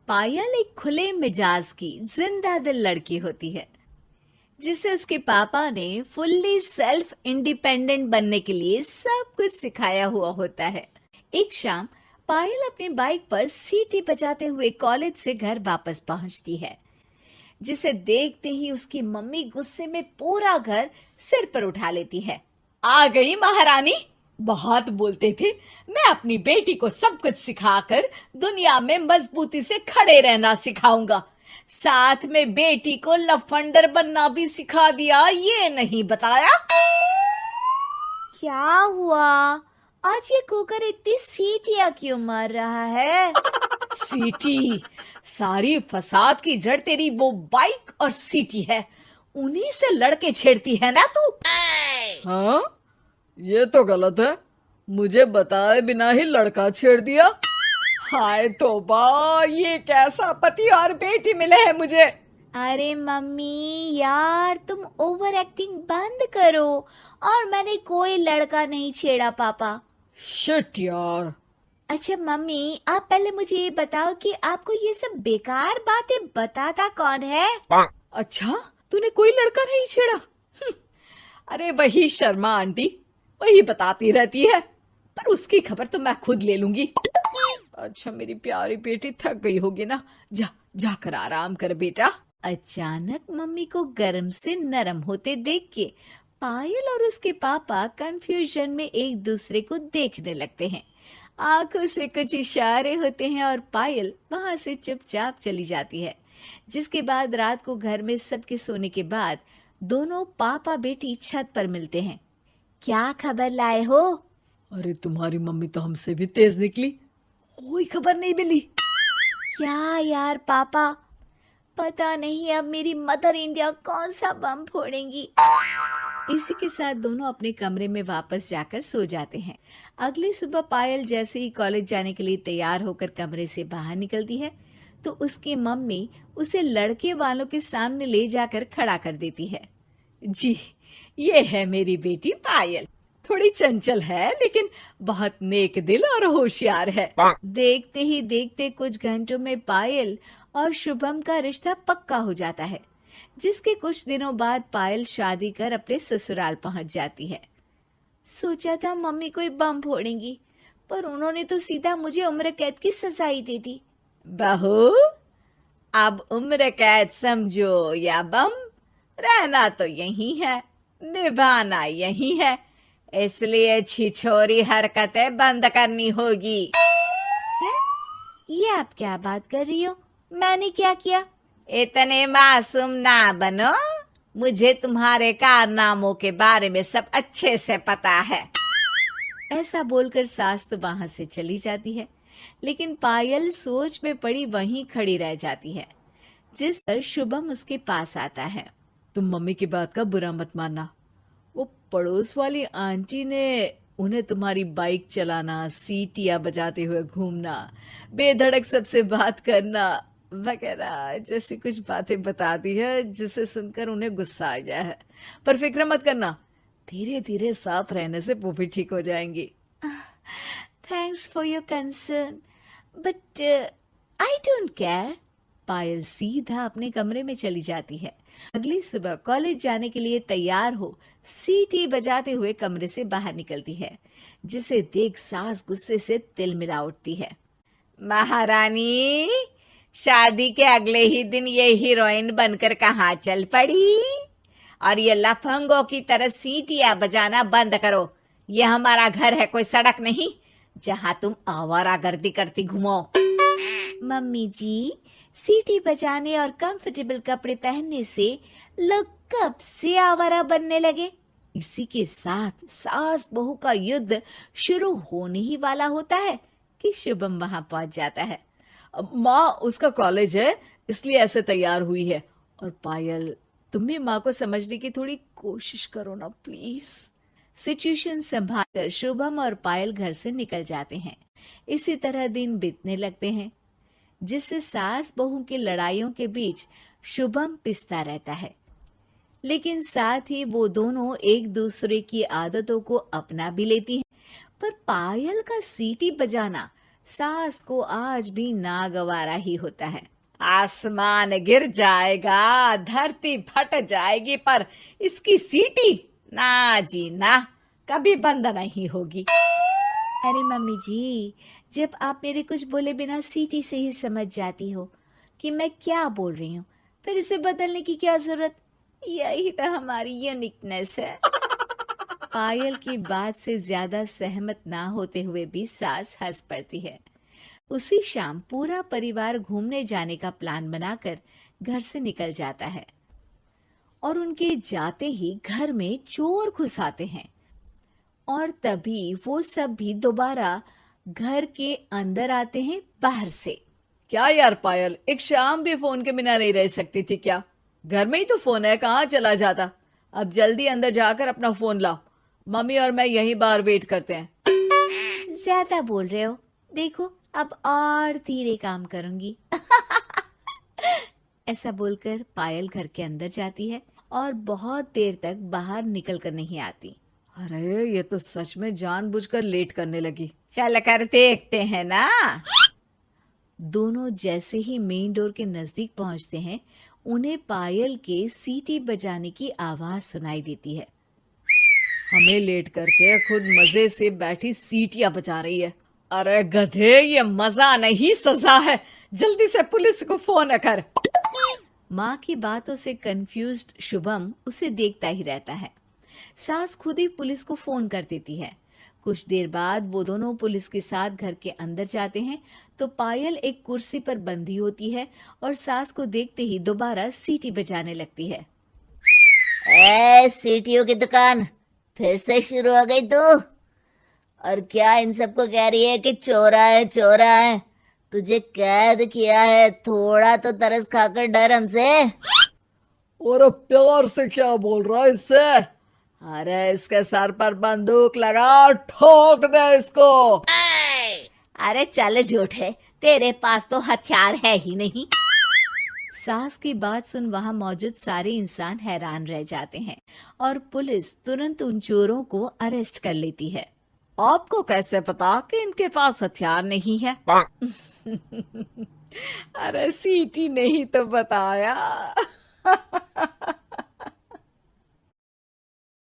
पायल एक खुले मिजाज की जिंदा दिल लड़की होती है जिसे उसके पापा ने फुल्ली सेल्फ इंडिपेंडेंट बनने के लिए सब कुछ सिखाया हुआ होता है। एक शाम पायल अपनी बाइक पर सीटी बजाते हुए कॉलेज से घर वापस पहुंचती है, जिसे देखते ही उसकी मम्मी गुस्से में पूरा घर सिर पर उठा लेती है। आ गई महारानी, बहुत बोलते थे मैं अपनी बेटी को सब कुछ सिखाकर दुनिया में मजबूती से खड़े रहना सिखाऊंगा, साथ में बेटी को लफंडर बनना भी सिखा दिया, ये नहीं बताया। क्या हुआ? आज ये कुकर इतनी सीटियां क्यों मार रहा है? सीटी? सारी फसाद की जड़ तेरी वो बाइक और सीटी है, उन्हीं से लड़के छेड़ती है ना तू। हाँ, ये तो गलत है, मुझे बताए बिना ही लड़का छेड़ दिया। हाय तौबा, ये कैसा पति और बेटी मिले हैं मुझे। अरे मम्मी यार, तुम ओवर एक्टिंग बंद करो, और मैंने कोई लड़का नहीं छेड़ा पापा। शिट यार। अच्छा मम्मी, आप पहले मुझे ये बताओ कि आपको ये सब बेकार बातें बताता कौन है? अच्छा, तूने कोई लड़का नहीं छेड़ा? अरे वही शर्मा आंटी, वही बताती रहती है, पर उसकी खबर तो मैं खुद ले लूंगी। अच्छा मेरी प्यारी बेटी, थक गई होगी ना, जाकर आराम कर बेटा। अचानक मम्मी को गर्म से नरम होते देख के पायल और उसके पापा कंफ्यूजन में एक दूसरे को देखने लगते हैं। आंखों से कुछ इशारे होते हैं और पायल वहां से चुपचाप चली जाती है। जिसके बाद रात को घर में सबके सोने के बाद दोनों पापा बेटी छत पर मिलते हैं। क्या खबर लाए हो? अरे तुम्हारी मम्मी तो हमसे भी तेज निकली, कोई खबर नहीं मिली। क्या यार पापा, पता नहीं अब मेरी मदर इंडिया कौन सा बम फोड़ेंगी। इसी के साथ दोनों अपने कमरे में वापस जाकर सो जाते हैं। अगली सुबह पायल जैसे ही कॉलेज जाने के लिए तैयार होकर कमरे से बाहर निकलती है तो उसकी मम्मी उसे लड़के वालों के सामने ले जाकर खड़ा कर देती है। जी, ये है मेरी बेटी पायल, थोड़ी चंचल है लेकिन बहुत नेक दिल और होशियार है। देखते ही देखते कुछ घंटों में पायल और शुभम का रिश्ता पक्का हो जाता है, जिसके कुछ दिनों बाद पायल शादी कर अपने ससुराल पहुंच जाती है। सोचा था मम्मी कोई बम फोड़ेंगी, पर उन्होंने तो सीधा मुझे उम्र कैद की सजा ही दे दी। बहू, अब उम्र कैद समझो या बम, रहना तो यही है, निभाना यही है, इसलिए छिछोरी हरकतें बंद करनी होगी। है? ये आप क्या बात कर रही हो? मैंने क्या किया? इतने मासूम ना बनो, मुझे तुम्हारे कारनामों के बारे में सब अच्छे से पता है। ऐसा बोलकर सास तो वहां से चली जाती है, लेकिन पायल सोच में पड़ी वहीं खड़ी रह जाती है। जिस पर शुभम उसके पास आता है। तुम मम्मी की बात का बुरा मत मानना, वो पड़ोस वाली आंटी ने उन्हें तुम्हारी बाइक चलाना, सीटियां बजाते हुए घूमना, बेधड़क सबसे बात करना वगैरह जैसी कुछ बातें बता दी है, जिसे सुनकर उन्हें गुस्सा आ गया है। पर फिक्र मत करना, धीरे धीरे साथ रहने से वो भी ठीक हो जाएंगी। Thanks for your concern, but I don't care. Payal सीधा अपने कमरे में चली जाती है। अगली सुबह कॉलेज जाने के लिए तैयार हो सीटी बजाते हुए कमरे से बाहर निकलती है, जिसे देख सास गुस्से से तिलमिला उठती है। महारानी, शादी के अगले ही दिन ये हीरोइन बनकर कहाँ चल पड़ी? और ये लफंगों की तरह सीटियां बजाना बंद करो। ये हमारा घर है, कोई सड़क नहीं जहाँ तुम आवारागर्दी करती घूमो। मम्मी जी, सीटी बजाने और कंफर्टेबल कपड़े पहनने से लोग कब से आवारा बनने लगे? इसी के साथ सास बहू का युद्ध शुरू होने ही वाला होता है कि शुभम वहां पहुंच जाता है। माँ, उसका कॉलेज है इसलिए ऐसे तैयार हुई है। और पायल, तुम भी माँ को समझने की थोड़ी कोशिश करो ना प्लीज। सिचुएशन संभालकर शुभम और पायल घर से निकल जाते हैं। इसी तरह दिन बीतने लगते हैं, जिससे सास बहू की लड़ाइयों के बीच शुभम पिसता रहता है, लेकिन साथ ही वो दोनों एक दूसरे की आदतों को अपना भी लेती हैं। पर पायल का सीटी बजाना सास को आज भी नागवारा ही होता है। आसमान गिर जाएगा, धरती फट जाएगी, पर इसकी सीटी ना जी ना, कभी बंद नहीं होगी। अरे मम्मी जी, जब आप मेरे कुछ बोले बिना सीटी से ही समझ जाती हो कि मैं क्या बोल रही हूँ, फिर इसे बदलने की क्या जरूरत? यही तो हमारी यूनिकनेस है। पायल की बात से ज्यादा सहमत ना होते हुए भी सास हंस पड़ती है। उसी शाम पूरा परिवार घूमने जाने का प्लान बनाकर घर से निकल जाता है और उनके जाते ही घर में चोर घुस आते हैं और तभी वो सब भी दोबारा घर के अंदर आते हैं बाहर से। क्या यार पायल, एक शाम भी फोन के बिना नहीं रह सकती थी क्या? घर में ही तो फोन है, कहाँ चला जाता? अब जल्दी अंदर जाकर अपना फोन लाओ, मम्मी और मैं यहीं बाहर वेट करते हैं। ज्यादा बोल रहे हो, देखो अब और धीरे काम करूंगी। ऐसा बोलकर पायल घर के अंदर जाती है और बहुत देर तक बाहर निकल कर नहीं आती। अरे ये तो सच में जानबूझकर लेट करने लगी। चल कर देखते हैं ना। दोनों जैसे ही मेन डोर के नजदीक पहुंचते हैं, उन्हें पायल के सीटी बजाने की आवाज सुनाई देती है। हमें लेट करके खुद मजे से बैठी सीटियां बजा रही है। अरे गधे, ये मजा नहीं सजा है, जल्दी से पुलिस को फोन कर। माँ की बातों से कंफ्यूज्ड शुभम उसे देखता ही रहता है। सास खुद ही पुलिस को फोन कर देती है। कुछ देर बाद वो दोनों पुलिस के साथ घर के अंदर जाते हैं तो पायल एक कुर्सी पर बंधी होती है और सास को देखते ही दोबारा सीटी बजाने लगती है। सीटियों की दुकान फिर से शुरू हो गई तू? और क्या इन सबको कह रही है कि चोरा है चोरा है? तुझे कैद किया है, थोड़ा तो तरस खाकर डर हमसे। और प्यार से क्या बोल रहा है इससे? अरे इसके सर पर बंदूक लगा, ठोक दे इसको। अरे चल झूठे, तेरे पास तो हथियार है ही नहीं। सास की बात सुन वहां मौजूद सारे इंसान हैरान रह जाते हैं और पुलिस तुरंत उन चोरों को अरेस्ट कर लेती है। आपको कैसे पता कि इनके पास हथियार नहीं है? अरे सीटी नहीं तो बताया।